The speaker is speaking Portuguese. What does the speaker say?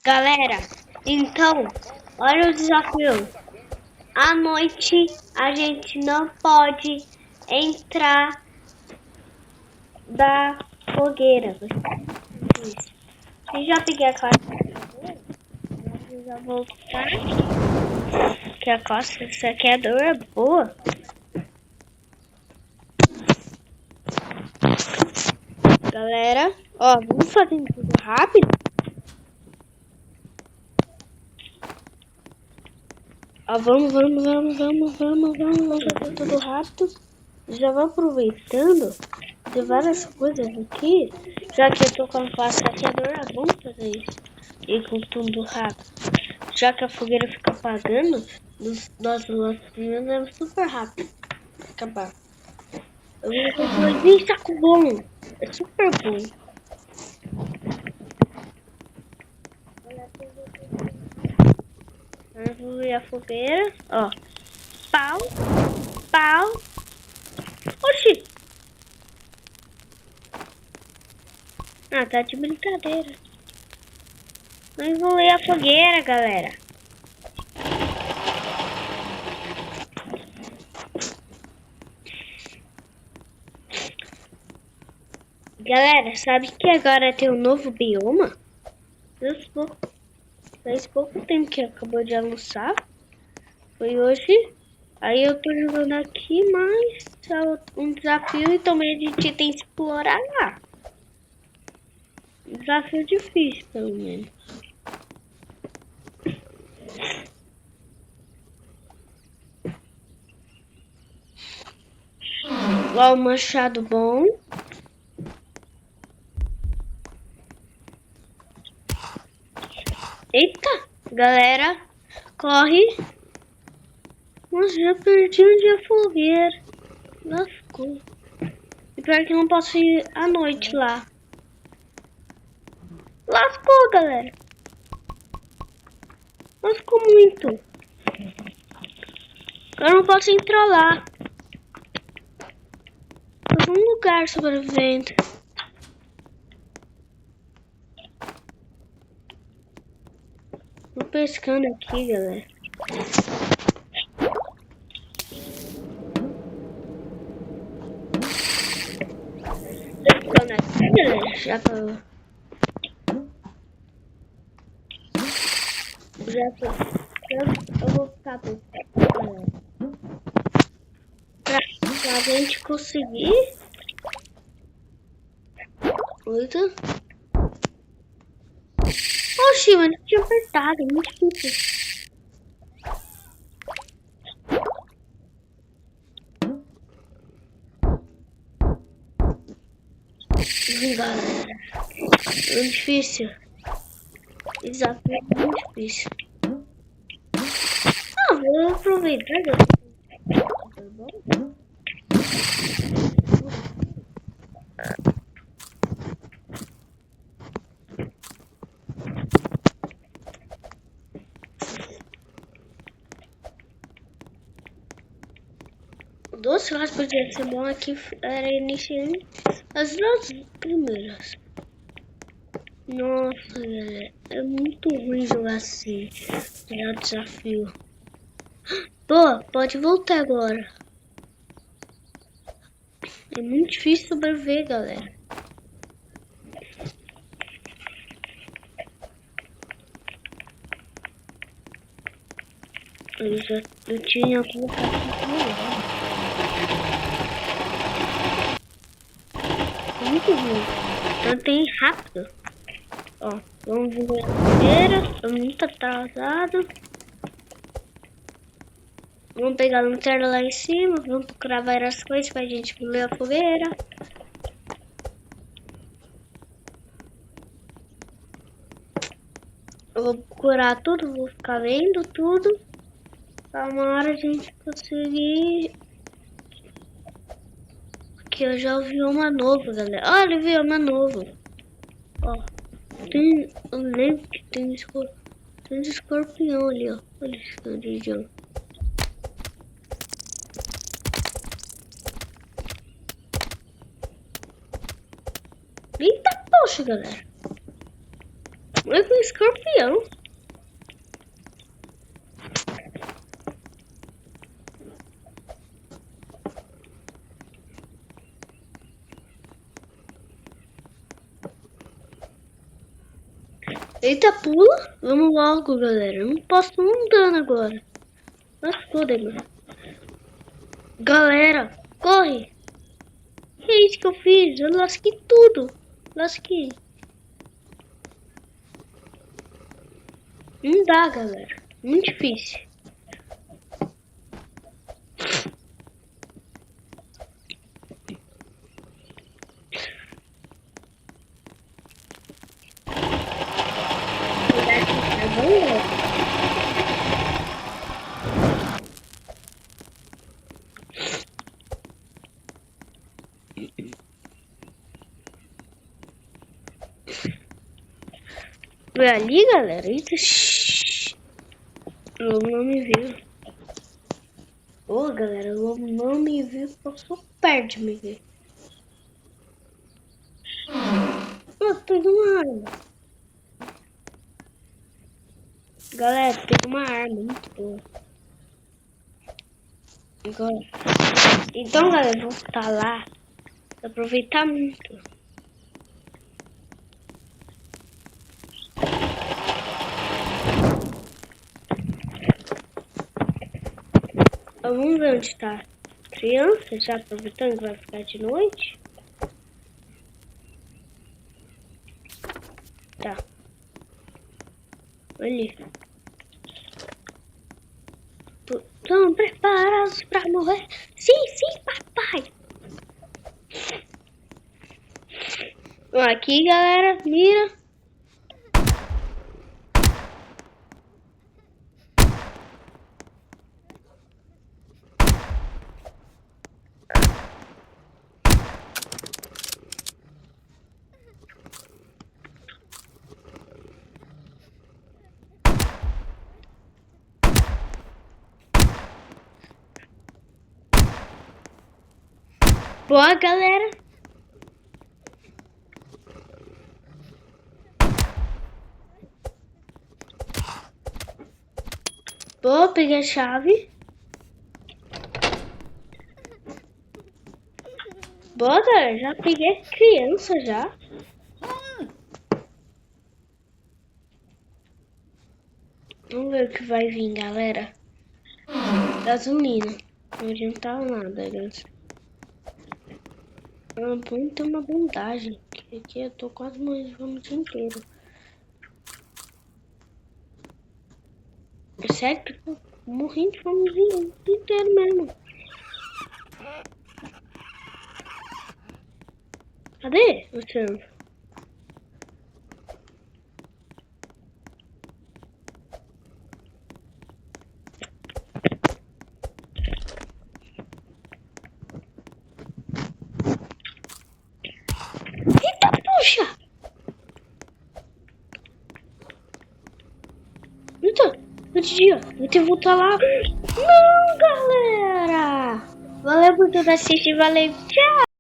Galera, então, olha o desafio. À noite a gente não pode entrar da fogueira. Eu já peguei a classe. Eu já vou voltar. Que a classe saqueadora é boa. Galera, ó, vamos fazer tudo rápido. Ó, vamos fazer tudo rápido. Já vou aproveitando de várias coisas aqui. Já que eu tô com a classe saqueadora, vamos fazer isso. E com tudo rápido. Já que a fogueira fica apagando, nossos filhos é super rápido acabar. Eu vou fazer saco bom. É super bom. Eu vou ver a fogueira. Ó. Pau. Pau. Oxi. Ah, tá de brincadeira. Mas vou ver a fogueira, galera. Galera, sabe que agora tem um novo bioma? Faz pouco tempo que acabou de almoçar. Foi hoje. Aí eu tô jogando aqui, mas é um desafio e também a gente tem que explorar lá. Desafio difícil, pelo menos. Ó, o machado bom. Eita, galera, corre. Nossa, já perdi onde é a fogueira. Lascou. E pior que não posso ir à noite lá. Lascou, galera. Lascou muito. Eu não posso entrar lá. Tô num lugar sobrevivendo. Tô pescando aqui, galera. Pescando aqui, galera. Já que eu vou ficar pescando, galera. Pra gente conseguir. Oito. Oxi, mas eu tinha apertado. É muito difícil. Galera. É difícil. Desafio é muito difícil. Ah, vou aproveitar. Tá bom? Doce, eu acho que podia ser bom aqui. Era iniciando as duas primeiras. Nossa, galera. É muito ruim jogar assim. É o desafio. Pô, pode voltar agora. É muito difícil sobreviver, galera. Eu tinha colocado é muito ruim. Então tem rápido. Ó, vamos ver a primeira. Tô muito atrasado. Vamos pegar a lanterna lá em cima. Vamos procurar várias coisas pra gente ver a fogueira. Eu vou procurar tudo, vou ficar vendo tudo. Pra uma hora a gente conseguir. Aqui eu já ouvi uma nova, galera. Olha, eu vi uma nova. Ó, eu lembro que tem um escorpião ali, ó. Olha esse escorpião. Eita, poxa, galera. É com escorpião. Eita, pula. Vamos logo, galera. Eu não posso andando agora. Lascou, Demon. Galera, corre. Que é isso que eu fiz? Eu lasquei tudo. Lasquei. Não dá, galera. Muito difícil. Foi ali, galera? Eita, o lobo não me viu. Ô, galera, o lobo não me viu. Passou perto de me ver. Tem uma arma. Galera, tem uma arma muito boa. Agora. Então, galera, vou estar lá. Aproveitar muito. Vamos ver onde está a criança, já aproveitando que vai ficar de noite. Tá. Ali. Estão preparados para morrer? Sim, sim, papai. Aqui, galera, mira. Boa, galera. Boa, peguei a chave. Boa, galera, já peguei a criança já. Vamos ver o que vai vir, galera. Gasolina. Não adianta nada, galera. Vamos ter uma bondagem. Que aqui eu tô quase morrendo o dia inteiro. É sério que eu tô morrendo de fome o dia inteiro mesmo. Cadê você? Eita, puxa! Eita, vou ter que voltar lá. Não, galera! Valeu por tudo assistir, valeu, tchau!